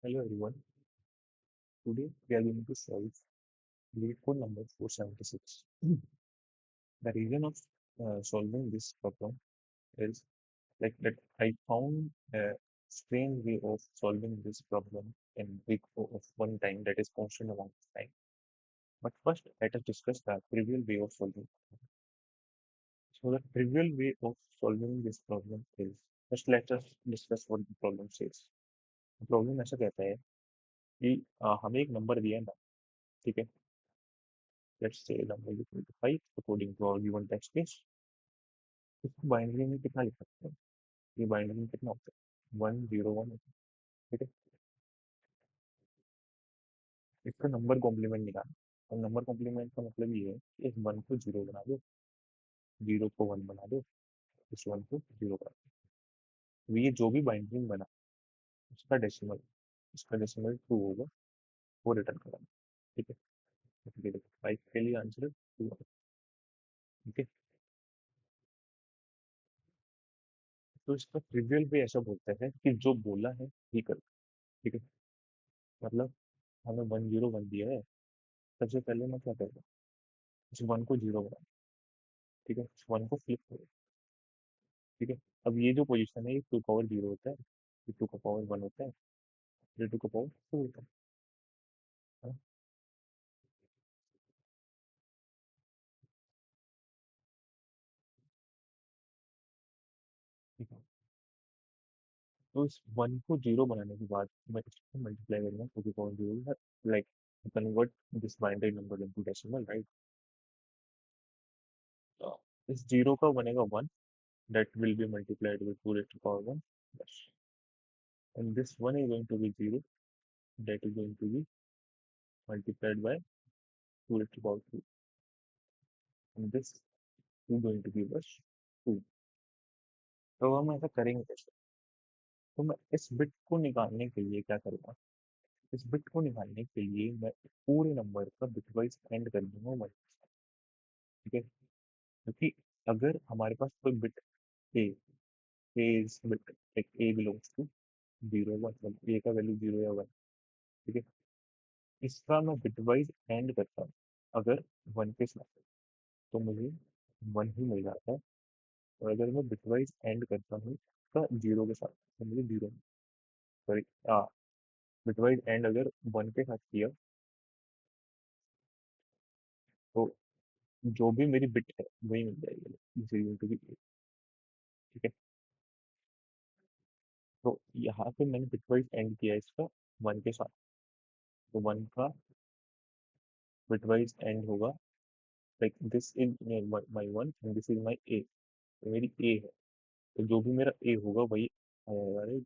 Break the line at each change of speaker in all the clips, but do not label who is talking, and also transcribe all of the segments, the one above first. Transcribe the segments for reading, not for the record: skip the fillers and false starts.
Hello everyone. Today we are going to solve lead code number 476. The reason of solving this problem is like that I found a strange way of solving this problem in week of one time, that is constant amount of time. But first, let us discuss the trivial way of solving. So the trivial way of solving this problem is, first let us discuss what the problem says. Problem ऐसा कहता है कि हमें एक number दिया है ना, ठीक है, let's say number is equal to 5 according to our given text case. इसको बाइनरी में कितना लिख सकते हैं? ये बाइनरी में कितना होता है? 101 होता है, ठीक है। इसका नंबर कॉम्प्लीमेंट निकालना, और नंबर कॉम्प्लीमेंट का मतलब ये है कि इस 1 को 0 बना दो, 0 को 1 बना दो, इस 1 को 0 बना दो। तो ये जो भी बाइनरी में बना उसका डेसिमल, इसका डेसिमल 2 होगा, वो रिटर्न कराना, ठीक है। तो ये देखो 5 के लिए आंसर 2, ठीक है। तो इसका ट्रिवियल वे ऐसा बोलता है कि जो बोला है ही कर, ठीक है। मतलब हमें 101 दिया है, सबसे पहले मैं क्या करूँगा, इस 1 को 0 बना, ठीक है, इस 1 को फ्लिप करो, ठीक है। अब ये जो पोजीशन है ये 2 पावर 0 होता है, ये 2 का पावर 1 होता है, ये 2 का पावर 2 होता है ना? ठीक है। तो इस 1 को 0 बनाने के बाद मैं इसको मल्टीप्लाई करूँगा 2 की power 0, like convert this binary number into decimal, right. इस 0 का बनेगा 1, that will be multiplied with 2 raised to power 1, yes. And this 1 is going to be 0, that is going to be multiplied by 2 raised to power 2, and this is going to give us 2. तो हम ऐसा करेंगे कैसे? तो मैं इस bit को निकालने के लिए क्या करूँगा? इस बिट को निकालने के लिए मैं पूरे नंबर का बिटवाइज एंड कर दूंगा 1 के साथ, ठीक है। क्योंकि अगर हमारे पास कोई bit a, is bit like a belongs to 0 1, मतलब ए का वैल्यू 0 या 1, ठीक है। इसका मैं बिटवाइज एंड करता हूँ अगर 1 के साथ, तो मुझे 1 ही मिल जाता है। और अगर मैं बिटवाइज एंड करता हूँ इसका 0 के साथ, तो मुझे 0, सॉरी, बिटवाइज एंड अगर 1 के साथ किया तो जो भी मेरी बिट है वही मिल जाएगी, जीरो टू बी, ठीक है। तो यहाँ पे मैंने बिटवाइज एंड किया इसका 1 के साथ, तो 1 का बिटवाइज एंड होगा like this is my 1 and this is my a, तो मेरी ए है, तो जो भी मेरा ए होगा वही आएगा, right?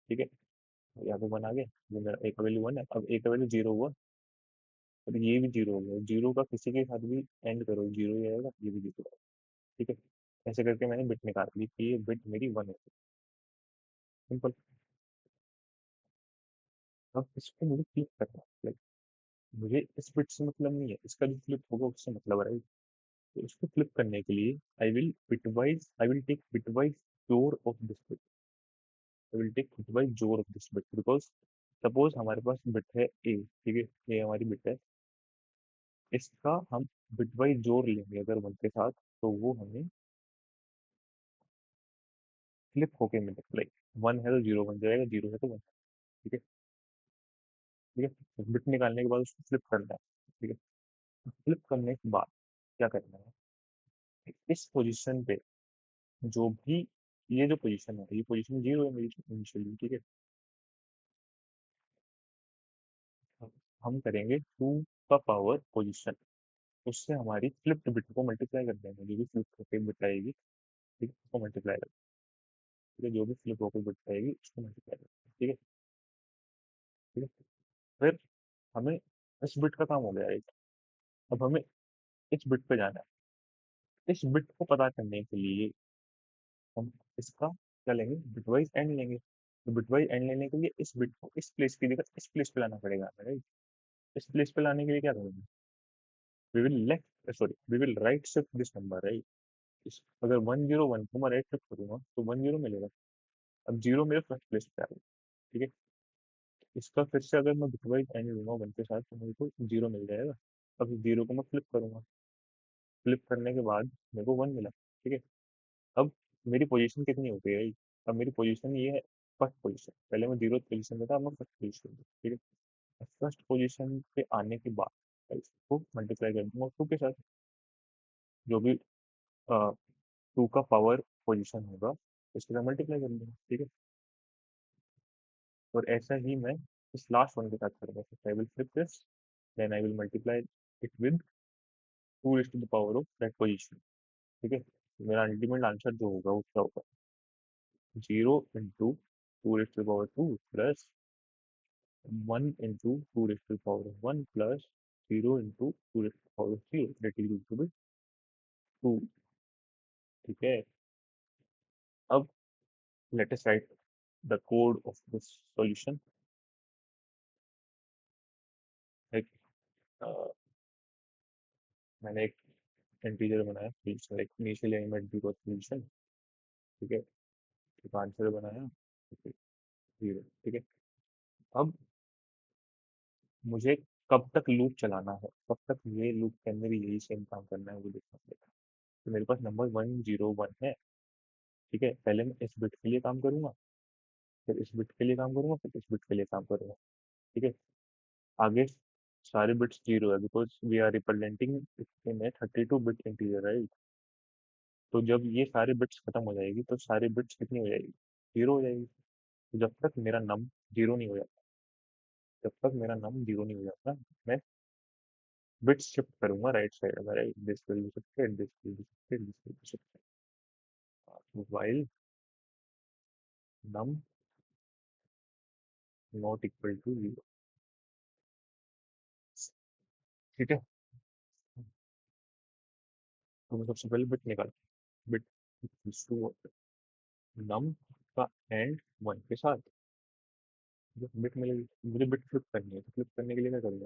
ठीक है। तो यहाँ पे 1 आ गया, जो मेरा ए का वैल्यू 1 है, अब ए का वैल्यू 0 हुआ, अब ये भी 0 हो गया, 0 का किसी के साथ भी एंड करो 0 ही आएगा, ये भी 0 आएगा, ठीक है। ऐसे करके मैंने बिट निकाल ली कि ये बिट मेरी 1 है, सिंपल। अब इसको मुझे फ्लिप करना है, like, मुझे इस बिट से मतलब नहीं है, इसका जो फ्लिप होगा उससे मतलब है, right? तो इसको फ्लिप करने के लिए I will take bitwise XOR of this bit, I will take bitwise XOR of this bit, because suppose हमारे पास बिट है ए, ठीक है, ये हमारी बिट है, इसका हम बिटवाइज जोर लेंगे अगर 1 के साथ, तो वो हमें फ्लिप होके मिलेगा, लाइक 1 है तो 0 बन जाएगा, 0 है तो 1, ठीक है, ठीक है। बिट निकालने के बाद उसको फ्लिप करना है, ठीक है। फ्लिप करने के बाद क्या करना है, इस पोजीशन पे जो भी, ये जो पोजीशन है, ये पोजीशन 0 है मेरी इनिशियली, ठीक है। हम करेंगे 2 का पावर पोजीशन, उससे हमारी फ्लिप्ड बिट को मल्टीप्लाई कर देंगे, जो भी फ्लिप होकर बिट आएगी, ठीक है, उसको मल्टीप्लाई कर, ठीक है, जो भी फ्लिप होकर बिट आएगी उसको मल्टीप्लाई कर, ठीक है, ठीक है। फिर हमें इस बिट का काम हो गया, राइट। अब हमें इस बिट पे जाना है, इस बिट को पता करने के लिए हम इसका क्या लेंगे, बिटवाइज एंड लेंगे। तो बिटवाइज एंड लेने के लिए इस बिट को इस प्लेस की जगह इस प्लेस पे लाना पड़ेगा, राइट। इस प्लेस पे लाने के लिए क्या करेंगे, we will left sorry we will right shift this number, right. इस अगर 101 को मैं राइट शिफ्ट करूंगा तो 10 मिलेगा, अब 0 मेरे फर्स्ट प्लेस पे आ गया, ठीक है। इसका फिर से अगर मैं बिटवाइज एन लूंगा वन के साथ तो मेरे को जीरो मिल जाएगा। अब जीरो को मैं फ्लिप करूंगा, फ्लिप करने के बाद मेरे को वन मिला। ठीक है। अब मेरी पोजीशन कितनी हो गई है? अब मेरी पोजीशन ये है फर्स्ट पोजीशन। पहले मैं जीरो पोजीशन में था, अब मैं फर्स्ट पोजीशन में। ठीक है। फर्स्ट पोजीशन पे आने के बाद मैं इसको मल्टीप्लाई कर दूंगा टू के साथ, जो भी टू का पावर पोजीशन होगा उसके साथ मल्टीप्लाई कर दूंगा। ठीक है। और ऐसा ही मैं इस लास्ट वन के साथ करूंगा। I will flip this, then I will multiply it with two is two the power of that position. ठीक है। मेरा अल्टीमेट आंसर जो होगा वो क्या होगा? Zero into two is two power two plus one into two is two power one plus zero into two is two power zero that is equal to two. ठीक है। अब let us write the code of this solution. एक मैंने एक integer बनाया solution, like initial element भी solution. ठीक है। एक आंसर बनाया, जीरो। ठीक है। अब मुझे कब तक लूप चलाना है, कब तक ये लूप के अंदर यही सेम काम करना है वो देखना पड़ेगा। तो मेरे पास नंबर वन जीरो वन है। ठीक है। पहले मैं इस बिट के लिए काम करूंगा, फिर इस बिट के लिए काम करूंगा, फिर इस बिट के लिए काम करूंगा। ठीक है। आगे सारे बिट्स जीरो है because we are representing in a 32 bit integer, right. तो जब ये सारे बिट्स खत्म हो जाएगी तो सारे बिट्स कितनी हो जाएगी? जीरो हो जाएगी। तो जब तक मेरा नम जीरो नहीं हो जाता, जब तक मेरा नम जीरो नहीं हो जाता, मैं बिट्स शिफ्ट करूंगा राइट साइड में, right. This will be shifted, this will be shifted, this will be shifted while num not equal to zero. ठीक है। तो मैं सबसे पहले बिट निकाल, बिट टू नम का एंड वन के साथ जो बिट मिलेगी, मुझे बिट फ्लिप करनी है। तो फ्लिप करने के लिए क्या करूँगा?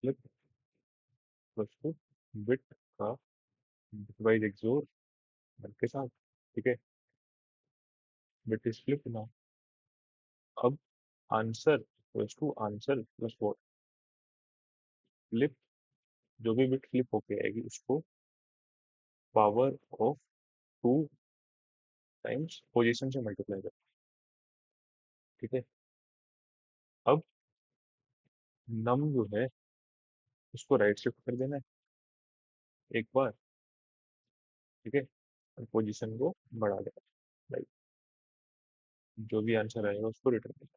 फ्लिप प्लस टू बिट का बिटवाइज एक्सोर वन के साथ। ठीक है। Bit is flip now. अब answer plus to answer plus what, flip, जो भी बिट फ्लिप होके आएगी उसको power of two times position से मल्टीप्लाई कर। ठीक है। अब नम जो है उसको राइट शिफ्ट कर देना है एक बार। ठीक है। और पोजीशन को बढ़ा देना, राइट। जो भी आंसर आएगा उसको रिटर्न देना।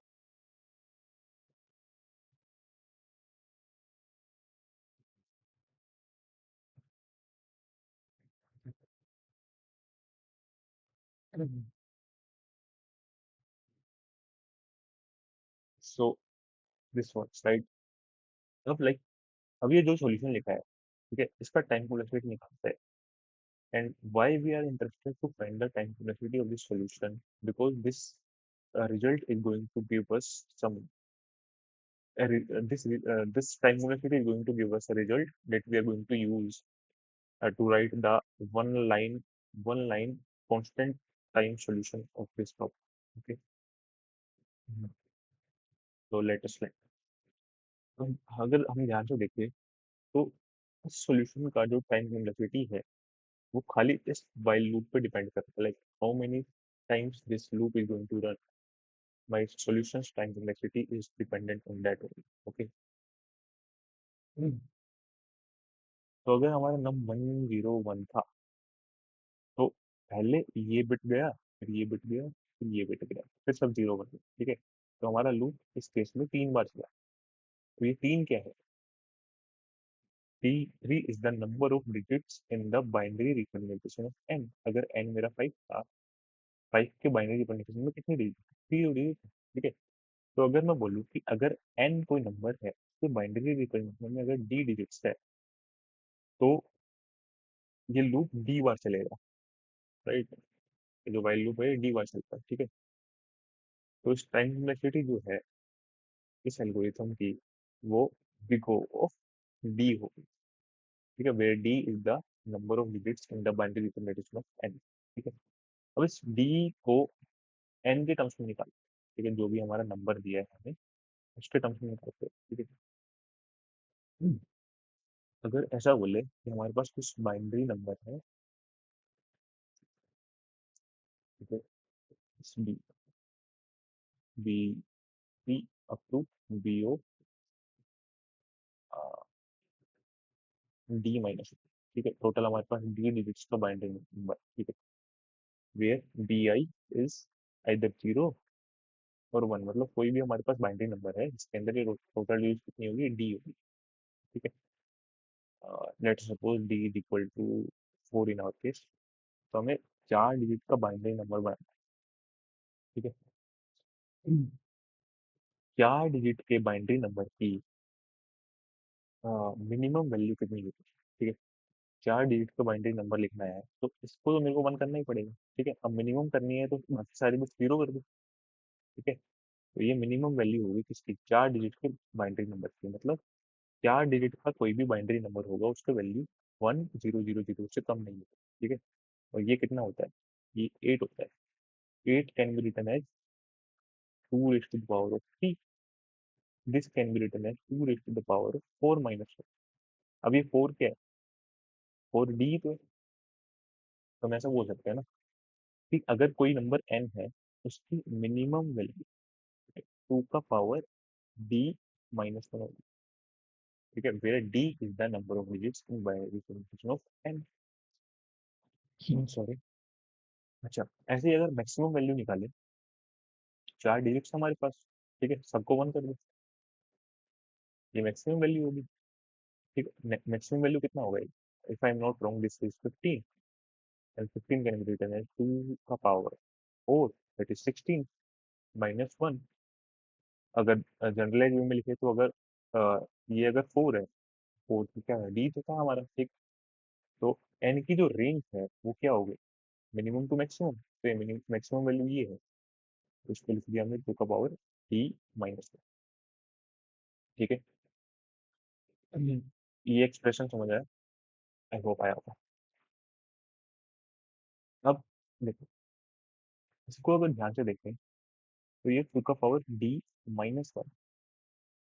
So this one right. अब लाइक अब ये जो सॉल्यूशन लिखा है, ठीक है, इसका टाइम कॉम्प्लेक्सिटी निकालता है। And why we are interested to find the time complexity of this solution, because this result is going to give us some this time complexity is going to give us a result that we are going to use to write the one line one line constant time solution of this problem. Okay. Mhm. So let us like अगर हम ध्यान से देखें तो इस solution का जो time complexity है वो खाली इस while लूप पे डिपेंड करता है, like how many times this loop is going to run. My solution's time complexity is dependent on that only. Okay. तो अगर हमारा नम वन जीरो वन था तो पहले ये बिट गया, फिर ये बिट गया, फिर ये बिट गया, फिर सब जीरो बन गया। ठीक है। तो हमारा लूप इस केस में तीन बार चला। तो ये तीन क्या है? T three is the number of digits in the binary representation of N. अगर एन मेरा फाइव था, फाइव के बाइनरी रिप्रेजेंटेशन में कितनी डिजिट? Three digit. ठीक है। तो अगर मैं बोलूँ कि अगर एन कोई नंबर है तो बाइनरी रिप्रेजेंटेशन में अगर डी डिजिट्स है तो ये लूप डी बार चलेगा, राइट। जो वाइल लूप है डी बार चलता है। ठीक है। तो इस टाइम कॉम्प्लेक्सिटी जो है इस एल्गोरिथम की वो बिग O ऑफ डी होगी। ठीक है। Where D is the number of digits in the binary representation of N. ठीक है। अब इस डी को एन के टर्म्स में निकाल। ठीक है, जो भी हमारा नंबर दिया है हमें उसके टर्म्स में करते हैं, ठीक है। हम्म, अगर ऐसा बोले कि हमारे पास कुछ बाइनरी नंबर है, ठीक है, B B C up to B O D minus, ठीक है, टोटल हमारे पास डी डिजिट्स का बाइनरी नंबर, ठीक है, where B I is either zero और वन, मतलब कोई भी हमारे पास बाइनरी नंबर है जिसके अंदर ये टोटल यूज कितनी होगी, डी होगी, ठीक है। Let's suppose D is equal to 4 in our case, तो हमें 4 डिजिट का बाइनरी नंबर बनाना है, ठीक है। 4 डिजिट के बाइनरी नंबर की मिनिमम वैल्यू कितनी होगी, ठीक है। 4 डिजिट का बाइनरी नंबर लिखना है तो इसको तो मेरे को वन करना ही पड़ेगा, ठीक है। अब मिनिमम करनी है तो बाकी सारी बस जीरो कर दो, ठीक है। तो ये मिनिमम वैल्यू होगी किसकी, 4 डिजिट के बाइनरी नंबर की, मतलब 4 डिजिट का कोई भी बाइनरी नंबर होगा उसका वैल्यू 1000 से कम नहीं होगा, ठीक है। और ये कितना होता है, ये 8 होता है। 8 can be written as 2 raised to the power of 3, this can be written as 2 raised to the power of 4 - 1। अब ये 4 क्या है, 4 डी तो है, तो हम ऐसा बोल सकते हैं ना कि अगर कोई नंबर एन है उसकी मिनिमम वैल्यू 2 का पावर डी - 1 होगी, ठीक है, where D is the number of digits in binary representation of N, sorry. अच्छा, ऐसे ही अगर मैक्सिमम वैल्यू निकाले, 4 डिजिट्स हमारे पास, ठीक है, सबको वन कर दो, ये मैक्सिमम वैल्यू होगी, ठीक है। मैक्सिमम वैल्यू कितना होगा, if I am not wrong this is 15, and 15 can be written as 2 का पावर 4, दैट इज 16 -1। अगर जनरलाइज वे में लिखे तो अगर ये अगर 4 है, 4 तो क्या है, डी तो था हमारा, ठीक। तो एन की जो रेंज है वो क्या होगी, मिनिमम टू मैक्सिमम, तो ये मैक्सिमम वैल्यू ये है, तो इसको लिख दिया हमने 2 का पावर डी - 1, ठीक है। ये एक्सप्रेशन समझ आया, आई होप आया होगा। अब देखो, इसको अगर ध्यान से देखें तो ये 2 का पावर डी - 1,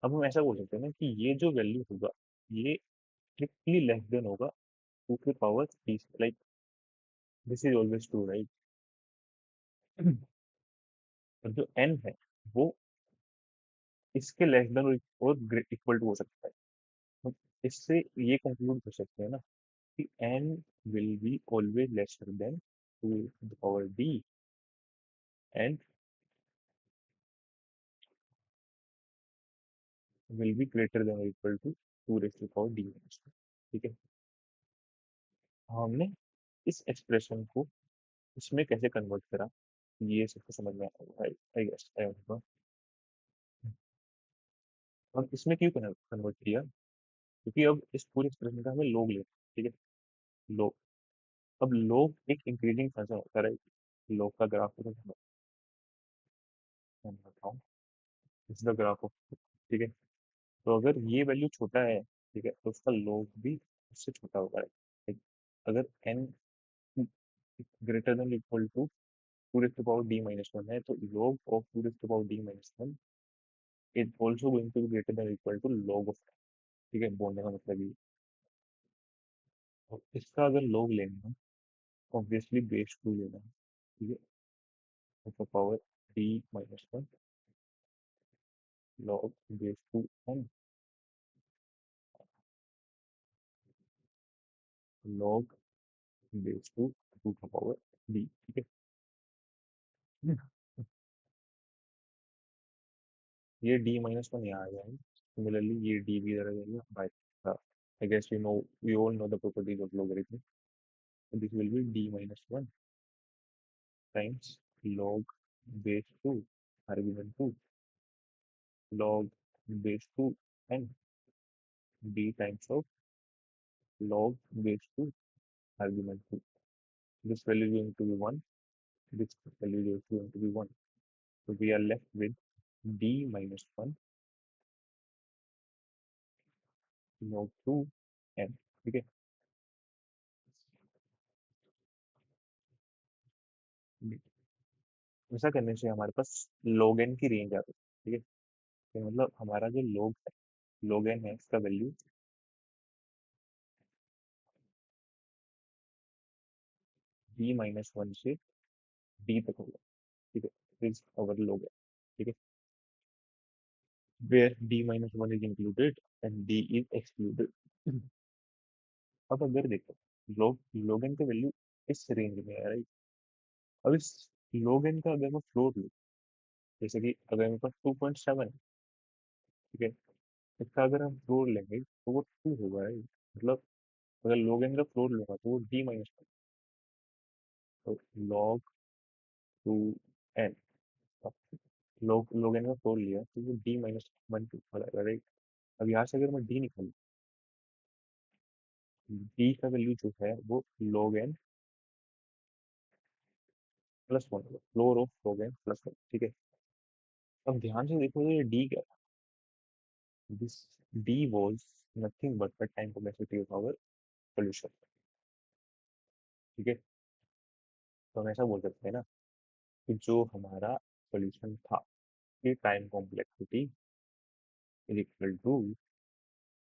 अब हम ऐसा बोल सकते हैं ना कि ये जो वैल्यू होगा ये स्ट्रिक्टली लेस देन होगा 2 के power D, like this is always true, right. और जो एन है वो इसके लेस देन और इक्वल टू हो सकता है, तो इससे ये कंक्लूड कर सकते हैं ना कि N will be always lesser than 2 to the power d and will be greater than और equal to 2 raised to the power d - 1, ठीक है। हमने इस एक्सप्रेशन को इसमें कैसे कन्वर्ट करा, ये सबको समझ में आया, आई गेस आई होगा। अब इसमें क्यों कन्वर्ट किया, क्योंकि अब इस पूरे एक्सप्रेशन का हमें लोग लेना है, ठीक है, लोग। अब लोग एक इंक्रीजिंग फंक्शन होता है, राइट। लोग का ग्राफ को मैं बताऊँ, इस द ग्राफ ऑफ, ठीक है। तो अगर ये वैल्यू छोटा है, ठीक है, तो उसका लोग भी उससे छोटा होगा, राइट। अगर N greater than equal to 2 raised to the power d - 1 है तो log of 2 raised to the power d - 1 is also going to be greater than equal to log of, ठीक है, बोलने का मतलब ये। और इसका अगर log लेना है ऑब्वियसली बेस टू लेना है, ठीक है, तो power d - 1 log base two N log base two 2 का पावर d, ठीक है। ये d - 1 यहाँ आ जाएगा, सिमिलरली ये d भी इधर आ जाएगा by, I guess we all know the properties of logarithm, so this will be d - 1 times log base 2 argument 2 log base 2 and d times of log base 2 argument 2. This value is going to be 1, this value is going to be 1, so we are left with d minus 1 log 2 n, ठीक है। ऐसा करने से हमारे पास log n की range आ गई। ठीक है, तो मतलब हमारा जो log n है इसका वैल्यू d-1 से d तक होगा। ठीक है, इज अवर log n। ठीक है, where d-1 is included and d is excluded। अब अगर देखो log n का वैल्यू इस रेंज में है, राइट। अब इस log n का अगर मैं फ्लोर लूँ, जैसे कि अगर मेरे पास 2.7, ठीक है, इसका अगर हम फ्लोर लेंगे तो वो 2 होगा, राइट। मतलब अगर log n का फ्लोर लूंगा तो वो d-1, तो log 2n, log n का फ्लोर लिया तो वो d-1 हो जाएगा, राइट। अब यहाँ से अगर मैं d निकालूँ, d का वैल्यू जो है वो log n प्लस 1 होगा, floor of log n plus 1। ठीक है, अब ध्यान से देखो ये d क्या है। This d was nothing but the time capacity of our solution। ठीक है, तो हम ऐसा बोल सकते हैं ना कि जो हमारा सॉल्यूशन था, कि time complexity is equal to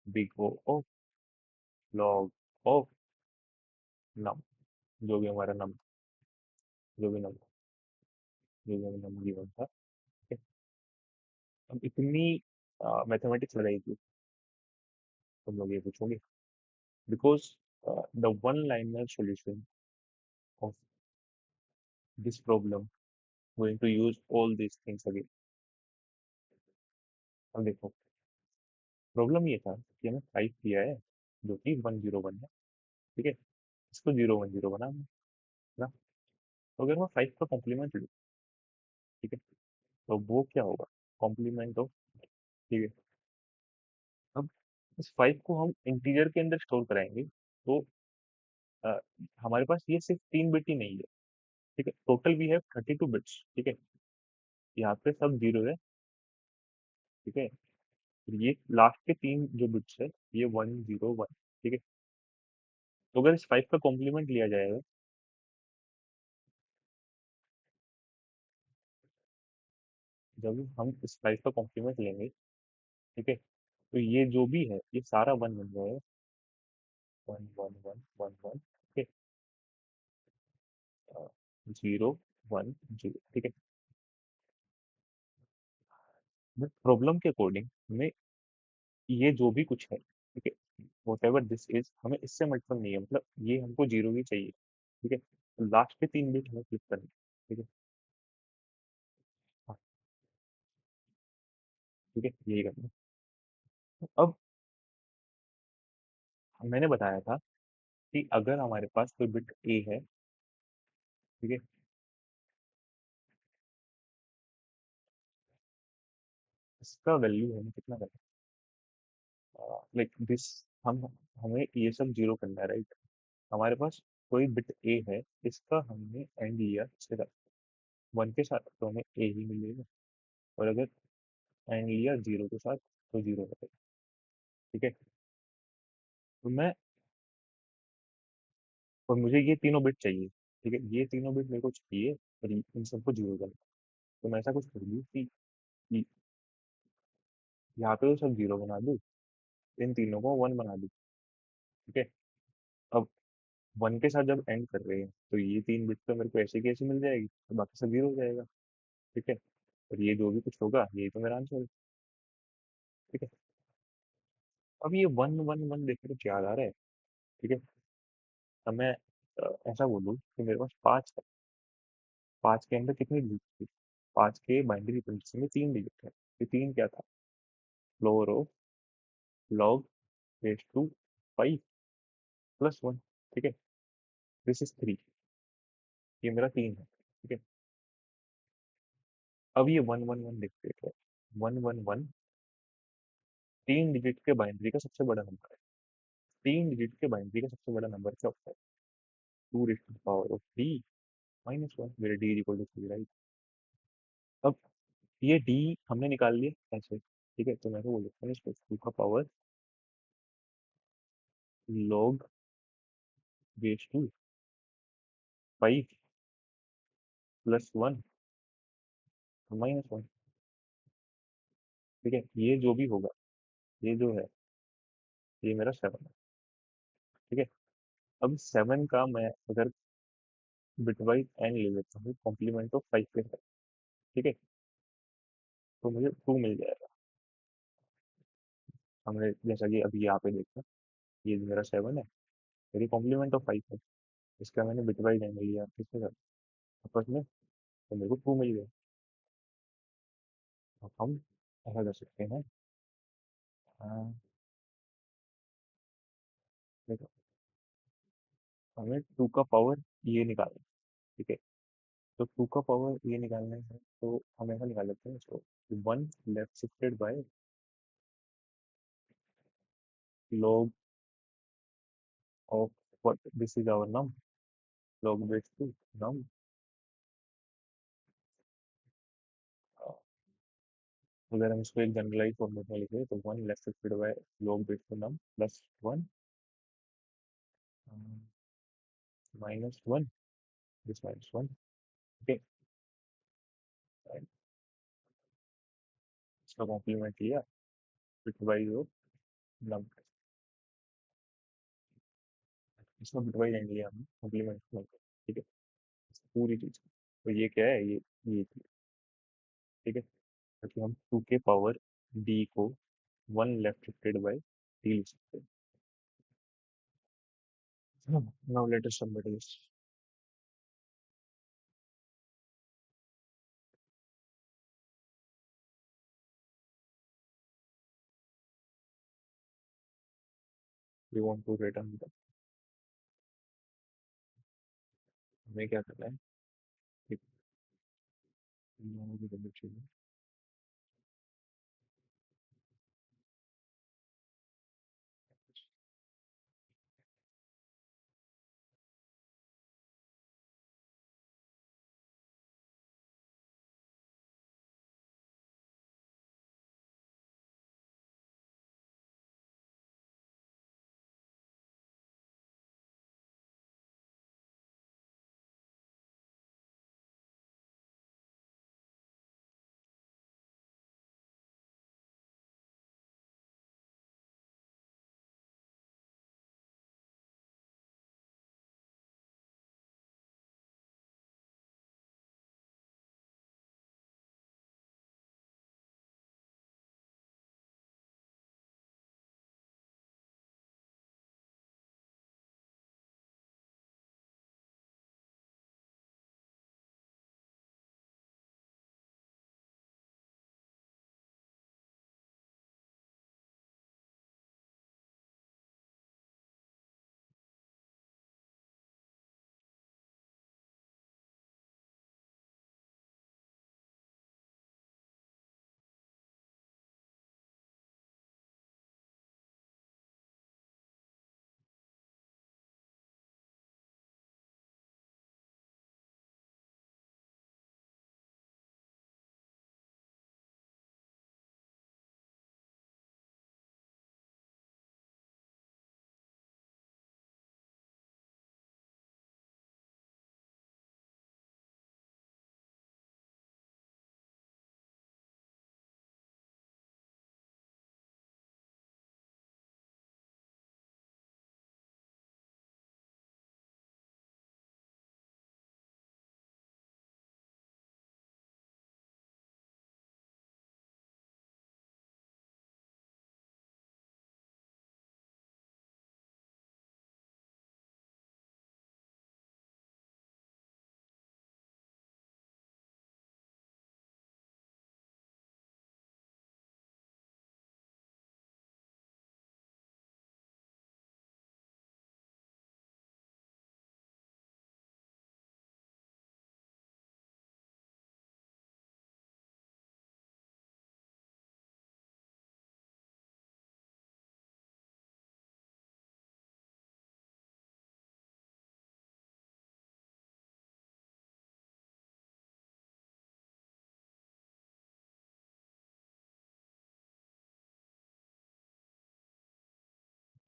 big O of log of num, जो भी हमारा नम, जो भी नम, जो भी हमें नम गिवन था। ठीक है, अब इतनी मैथमेटिक्स लगाई थी, तुम लोग ये पूछोगे, because the one liner solution of this problem going to use all this things again. अब देखो, प्रॉब्लम ये था कि हमें 5 दिया है जो कि 101 है। ठीक है, इसको 010 बनाना है ना। तो अगर मैं 5 का कॉम्प्लीमेंट लूँ, ठीक है, तो वो क्या होगा, कॉम्प्लीमेंट ऑफ। ठीक है, अब इस 5 को हम इंटीजर के अंदर स्टोर कराएंगे तो अ, हमारे पास ये सिर्फ 3 बिट ही नहीं है। ठीक है, टोटल वी हैव 32 बिट्स। ठीक है, यहाँ पे सब जीरो है। ठीक है, फिर ये लास्ट के 3 जो बिट्स है ये 101। ठीक है, तो अगर इस 5 का कॉम्प्लीमेंट लिया जाएगा, जब हम इस 5 का कॉम्प्लीमेंट लेंगे, ठीक है, तो ये जो भी है ये सारा 1 बन जाएगा। 1 1 1 1 1। ठीक है, 0 1 0। ठीक है, बट प्रॉब्लम के अकॉर्डिंग हमें ये जो भी कुछ है, ठीक है, वॉट एवर दिस इज, हमें इससे मतलब नहीं है, मतलब ये हमको जीरो ही चाहिए। ठीक है, तो लास्ट के 3 बिट हमें फ्लिप करना है। ठीक है, हाँ, ठीक है, यही करना है। अब मैंने बताया था कि अगर हमारे पास कोई बिट ए है, ठीक है, इसका वैल्यू हमें कितना करना है, लाइक दिस, हम हमें ये सब जीरो करना है, राइट। हमारे पास कोई बिट ए है, इसका हमने एंड लिया इसके साथ 1 के साथ, तो हमें ए ही मिलेगा। और अगर एंड लिया 0 के साथ तो 0 मिलेगा। ठीक है, तो मैं, और मुझे ये तीनों बिट चाहिए। ठीक है, ये तीनों बिट मेरे को चाहिए और इन सबको जीरो करना। तो मैं ऐसा कुछ कर लूँ कि यहाँ पे तो सब जीरो बना दूँ, इन तीनों को 1 बना दूँ। ठीक है, अब 1 के साथ जब एंड कर रहे हैं तो ये 3 बिट तो मेरे को ऐसे की ऐसे मिल जाएगी, तो बाकी सब जीरो हो जाएगा। ठीक है, और ये जो भी कुछ होगा यही तो मेरा आंसर है। ठीक है, अब ये 1 1 1 देखने को क्या याद आ रहा है। ठीक है, अब मैं ऐसा बोलूँ कि मेरे पास 5 है, 5 के अंदर कितनी डिजिट थी, 5 के बाइनरी कंडीशन में 3 डिजिट है। ये 3 क्या था, floor of log raise to 5 plus 1। ठीक है, दिस इज 3, ये मेरा 3 है। ठीक है, अब ये 1 1 1 देखते हैं। 1 1 1 3 डिजिट के बाइनरी का सबसे बड़ा नंबर है। 3 डिजिट के बाइनरी का सबसे बड़ा नंबर क्या होता है, 2 raised to the power of d-1, where d is equal to 3, right. अब ये d हमने निकाल लिया ऐसे। ठीक है, तो मैं तो बोल देता हूँ इसको 2 का power log raise to 5 plus 1 -1। ठीक है, ये जो भी होगा, ये जो है, ये मेरा 7 है। ठीक है, अब 7 का मैं अगर बिटवाइज एन ले लेता हूँ कॉम्प्लीमेंट ऑफ 5 के साथ, ठीक है, तो मुझे 2 मिल जाएगा। हमने जैसा कि अभी यहाँ पे देखा, ये मेरा 7 है, मेरी कॉम्प्लीमेंट ऑफ 5 है, इसका मैंने बिटवाइज एन लिया किसके साथ, आपस में, तो मेरे को 2 मिल गया। अब हम ऐसा कर सकते हैं, देखो, हमें 2 का पावर ये निकालना है, ठीक है, तो 2 का पावर ये निकालना है, तो हम ऐसा निकाल लेते हैं इसको, 1 left shifted by log of what, this is our num, log base to num, अगर हम इसको एक जनरलाइज फॉर्मेट में लिखें तो 1 left shifted by log base to num plus 1 -1, this -1, okay, इसका कॉम्प्लीमेंट लिया बिटवाइज ऑफ नम, इसका बिटवाइज एंड लिया हमने कॉम्प्लीमेंट नम, ठीक है, पूरी चीज, तो ये क्या है, ये चीज, ठीक है, ताकि हम 2 के पावर डी को 1 लेफ्ट शिफ्टेड बाय डी लिख सकते हैं। Now let us submit this, we want to return, हमें क्या करना है, एक दोनों की सबमिट चाहिए,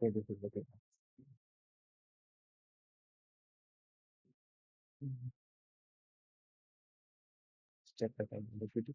this is okay. check the time on the video.